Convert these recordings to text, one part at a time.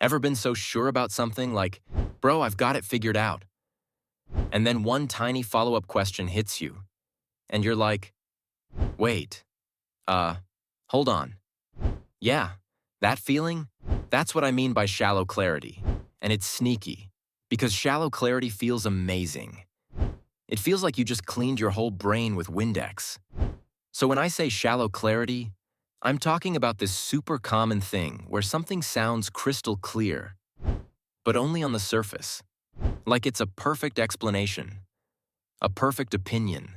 Ever been so sure about something like, bro, I've got it figured out. And then one tiny follow-up question hits you, and you're like, wait, uh, hold on. Yeah, that feeling? That's what I mean by shallow clarity. And it's sneaky, because shallow clarity feels amazing. It feels like you just cleaned your whole brain with Windex. So when I say shallow clarity, I'm talking about this super common thing where something sounds crystal clear, but only on the surface. Like it's a perfect explanation, a perfect opinion,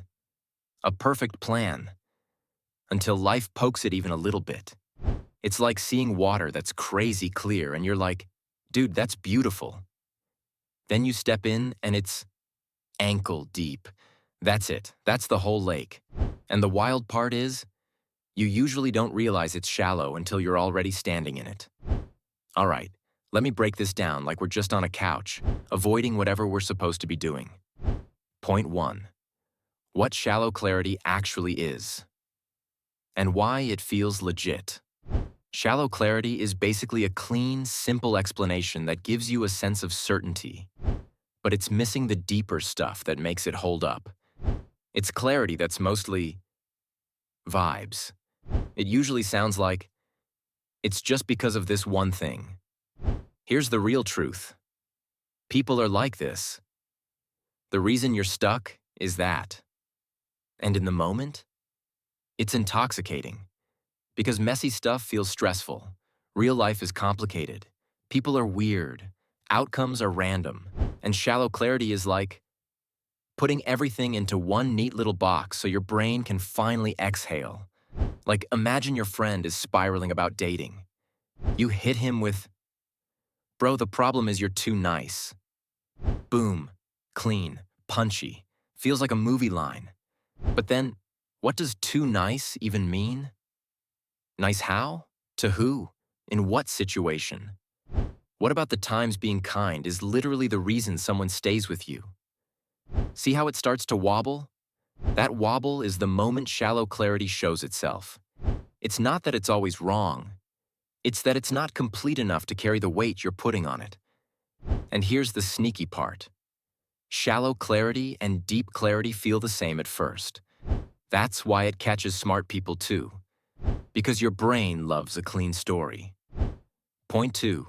a perfect plan, until life pokes it even a little bit. It's like seeing water that's crazy clear and you're like, dude, that's beautiful. Then you step in and it's ankle deep. That's it. That's the whole lake. And the wild part is, you usually don't realize it's shallow until you're already standing in it. All right, let me break this down like we're just on a couch, avoiding whatever we're supposed to be doing. Point 1. What shallow clarity actually is, and why it feels legit. Shallow clarity is basically a clean, simple explanation that gives you a sense of certainty, but it's missing the deeper stuff that makes it hold up. It's clarity that's mostly vibes. It usually sounds like, it's just because of this one thing. Here's the real truth. People are like this. The reason you're stuck is that. And in the moment, it's intoxicating. Because messy stuff feels stressful. Real life is complicated. People are weird. Outcomes are random. And shallow clarity is like putting everything into one neat little box so your brain can finally exhale. Like, imagine your friend is spiraling about dating. You hit him with, bro, the problem is you're too nice. Boom, clean, punchy, feels like a movie line. But then, what does too nice even mean? Nice how? To who? In what situation? What about the times being kind is literally the reason someone stays with you? See how it starts to wobble? That wobble is the moment shallow clarity shows itself. It's not that it's always wrong. It's that it's not complete enough to carry the weight you're putting on it. And here's the sneaky part. Shallow clarity and deep clarity feel the same at first. That's why it catches smart people too. Because your brain loves a clean story. Point 2.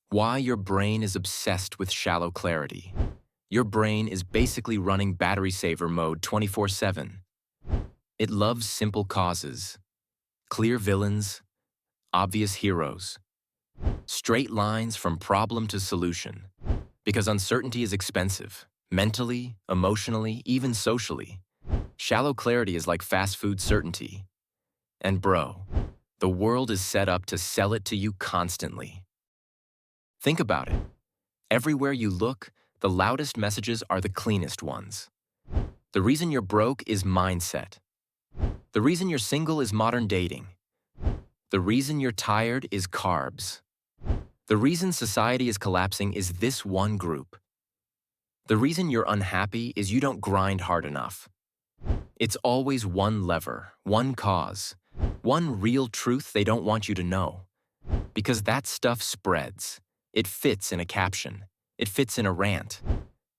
Why your brain is obsessed with shallow clarity. Your brain is basically running battery saver mode 24/7. It loves simple causes, clear villains, obvious heroes, straight lines from problem to solution. Because uncertainty is expensive, mentally, emotionally, even socially. Shallow clarity is like fast food certainty. And bro, the world is set up to sell it to you constantly. Think about it. Everywhere you look, the loudest messages are the cleanest ones. The reason you're broke is mindset. The reason you're single is modern dating. The reason you're tired is carbs. The reason society is collapsing is this one group. The reason you're unhappy is you don't grind hard enough. It's always one lever, one cause, one real truth they don't want you to know. Because that stuff spreads. It fits in a caption. It fits in a rant.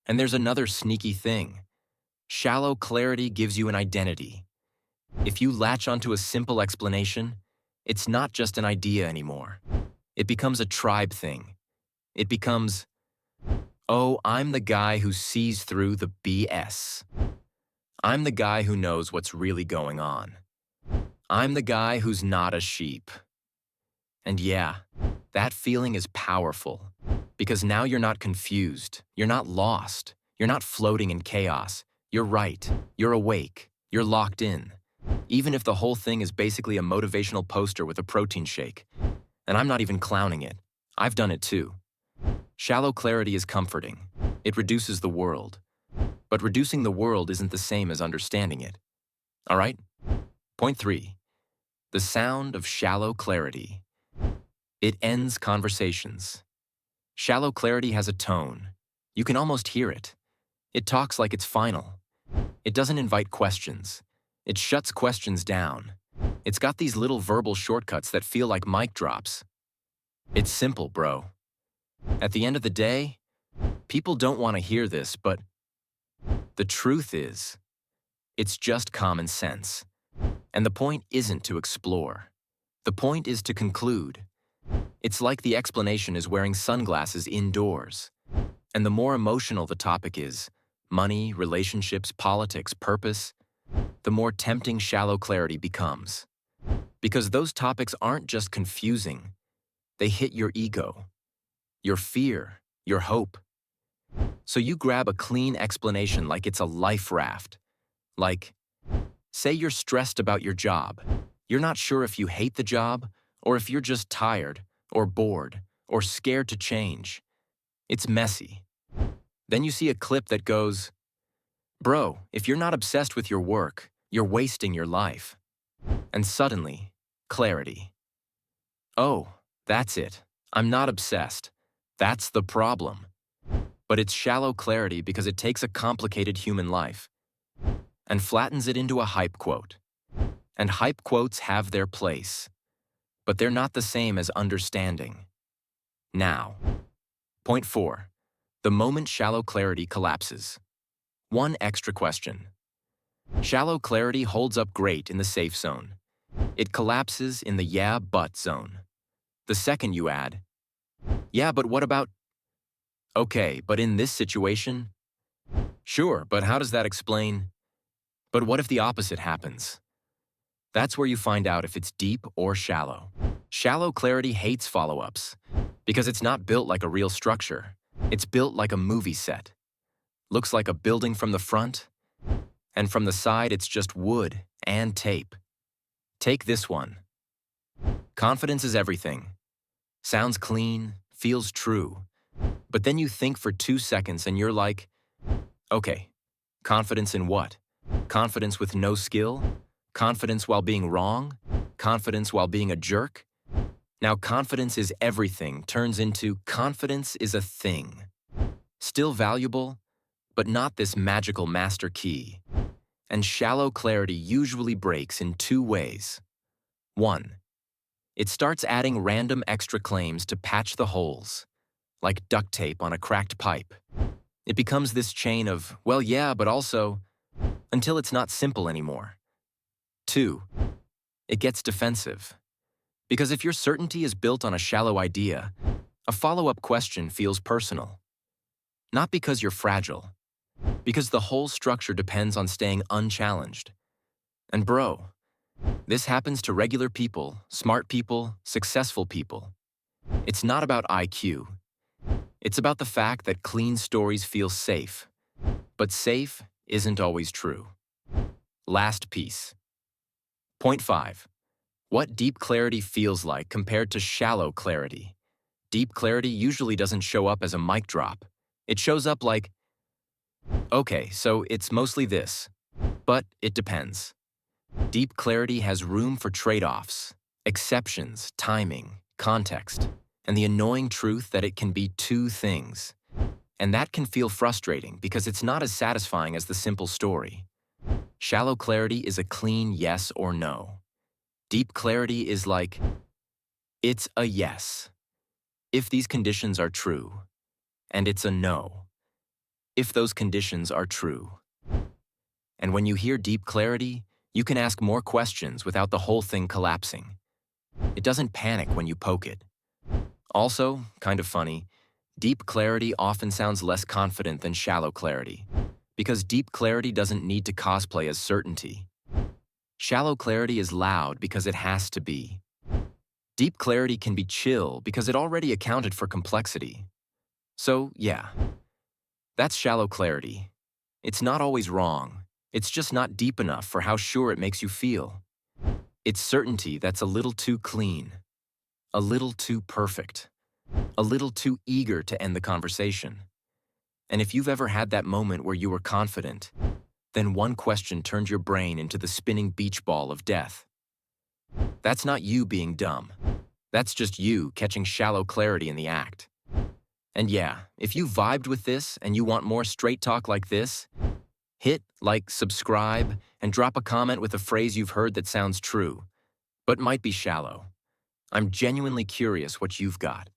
And there's another sneaky thing. Shallow clarity gives you an identity. If you latch onto a simple explanation, it's not just an idea anymore. It becomes a tribe thing. It becomes, oh, I'm the guy who sees through the BS. I'm the guy who knows what's really going on. I'm the guy who's not a sheep. And yeah, that feeling is powerful. Because now you're not confused, you're not lost, you're not floating in chaos. You're right, you're awake, you're locked in. Even if the whole thing is basically a motivational poster with a protein shake. And I'm not even clowning it. I've done it too. Shallow clarity is comforting. It reduces the world. But reducing the world isn't the same as understanding it. All right? Point 3. The sound of shallow clarity. It ends conversations. Shallow clarity has a tone. You can almost hear it. It talks like it's final. It doesn't invite questions. It shuts questions down. It's got these little verbal shortcuts that feel like mic drops. It's simple, bro. At the end of the day, people don't want to hear this, but the truth is, it's just common sense. And the point isn't to explore. The point is to conclude. It's like the explanation is wearing sunglasses indoors. And the more emotional the topic is, money, relationships, politics, purpose, the more tempting shallow clarity becomes. Because those topics aren't just confusing, they hit your ego, your fear, your hope. So you grab a clean explanation like it's a life raft. Like, say you're stressed about your job. You're not sure if you hate the job, or if you're just tired, or bored, or scared to change. It's messy. Then you see a clip that goes, "Bro, if you're not obsessed with your work, you're wasting your life." And suddenly, clarity. Oh, that's it. I'm not obsessed. That's the problem. But it's shallow clarity because it takes a complicated human life and flattens it into a hype quote. And hype quotes have their place, but they're not the same as understanding. Now, point 4. The moment shallow clarity collapses. One extra question. Shallow clarity holds up great in the safe zone. It collapses in the yeah, but zone. The second you add, yeah, but what about? Okay, but in this situation? Sure, but how does that explain? But what if the opposite happens? That's where you find out if it's deep or shallow. Shallow clarity hates follow-ups because it's not built like a real structure. It's built like a movie set. Looks like a building from the front, and from the side it's just wood and tape. Take this one. Confidence is everything. Sounds clean, feels true. But then you think for 2 seconds and you're like, okay, confidence in what? Confidence with no skill? Confidence while being wrong? Confidence while being a jerk? Now confidence is everything turns into confidence is a thing. Still valuable, but not this magical master key. And shallow clarity usually breaks in 2 ways. 1. It starts adding random extra claims to patch the holes, like duct tape on a cracked pipe. It becomes this chain of, well, yeah, but also, until it's not simple anymore. 2. It gets defensive. Because if your certainty is built on a shallow idea, a follow-up question feels personal. Not because you're fragile, because the whole structure depends on staying unchallenged. And bro, this happens to regular people, smart people, successful people. It's not about IQ. It's about the fact that clean stories feel safe. But safe isn't always true. Last piece. Point 5. What deep clarity feels like compared to shallow clarity. Deep clarity usually doesn't show up as a mic drop. It shows up like, okay, so it's mostly this, but it depends. Deep clarity has room for trade-offs, exceptions, timing, context, and the annoying truth that it can be 2 things. And that can feel frustrating because it's not as satisfying as the simple story. Shallow clarity is a clean yes or no. Deep clarity is like, it's a yes, if these conditions are true, and it's a no, if those conditions are true. And when you hear deep clarity, you can ask more questions without the whole thing collapsing. It doesn't panic when you poke it. Also, kind of funny, deep clarity often sounds less confident than shallow clarity, because deep clarity doesn't need to cosplay as certainty. Shallow clarity is loud because it has to be. Deep clarity can be chill because it already accounted for complexity. So, yeah, that's shallow clarity. It's not always wrong. It's just not deep enough for how sure it makes you feel. It's certainty that's a little too clean, a little too perfect, a little too eager to end the conversation. And if you've ever had that moment where you were confident, then one question turned your brain into the spinning beach ball of death. That's not you being dumb. That's just you catching shallow clarity in the act. And yeah, if you vibed with this and you want more straight talk like this, hit like, subscribe, and drop a comment with a phrase you've heard that sounds true, but might be shallow. I'm genuinely curious what you've got.